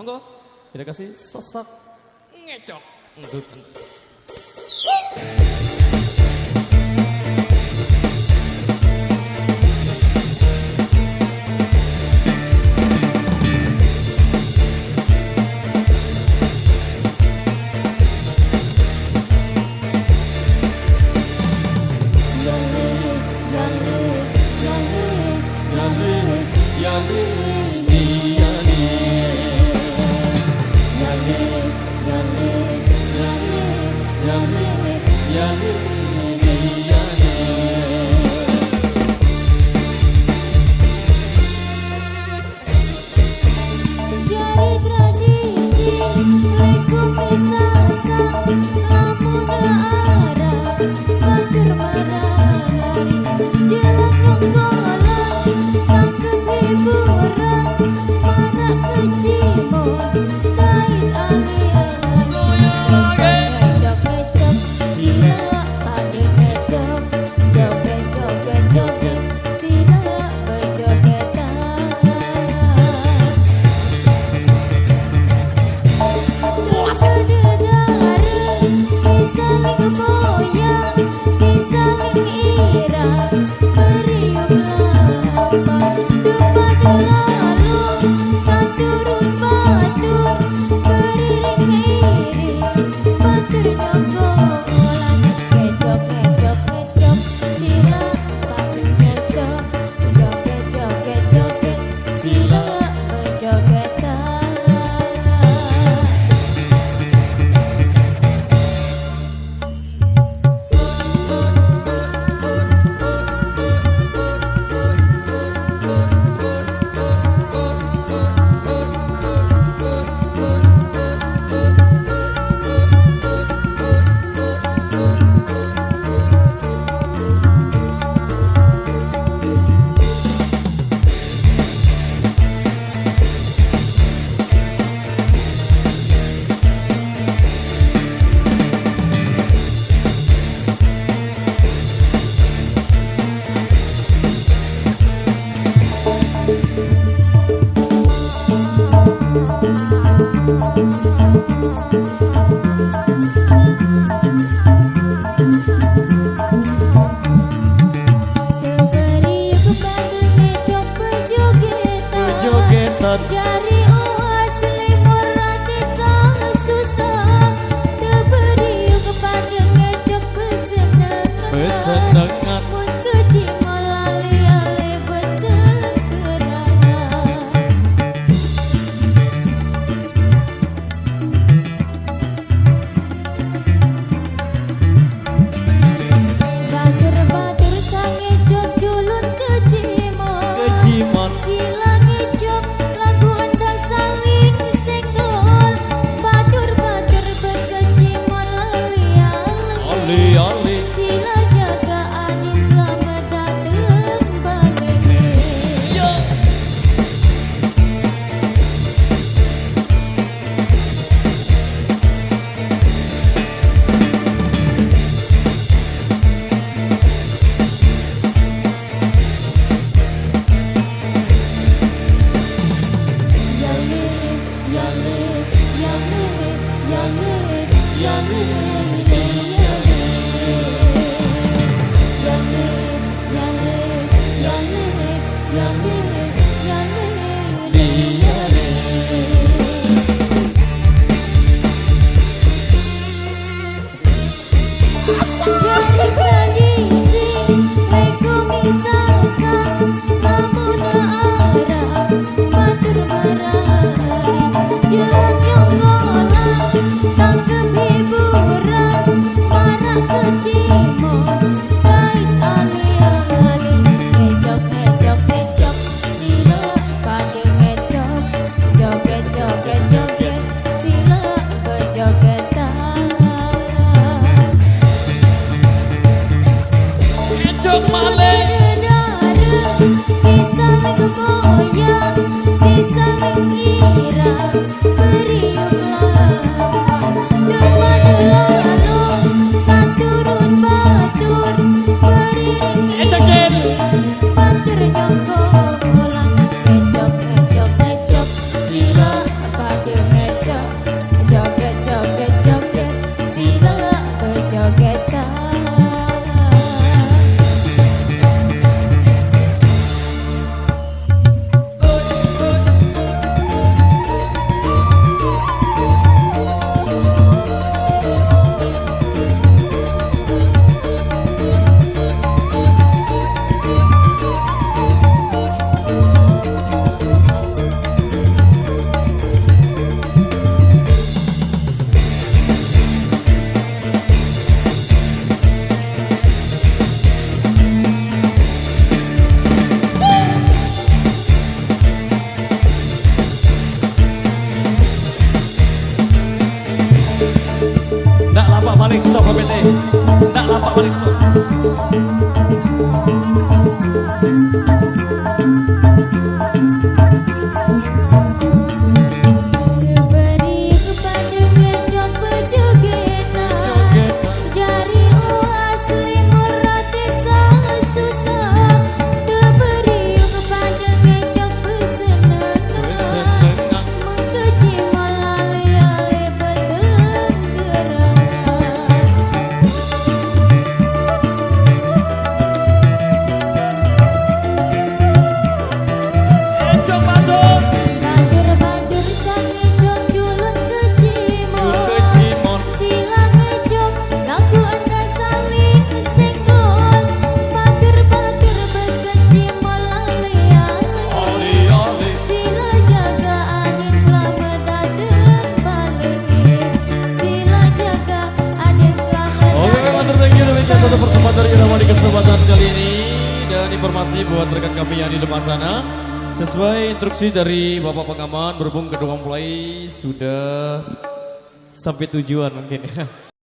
Monggo, kita kasih sesak ngecok. Jari uas limur rati sang susah, teberi kepada ngejok besenengan, mencuci molali ale betenteran. Batur-batur sang ngejok julun kejimon, silang ngejok saling senggol, batur-batur berkecimon ali-ali, sila jaga anis selamat datang balik. Sila pada Pak Marisol. Satu persembahan dari Irama di kesempatan kali ini. Dan informasi buat rekan kami yang di depan sana, sesuai instruksi dari Bapak Pengaman berhubung kedua mempelai sudah sampai tujuan mungkin ya.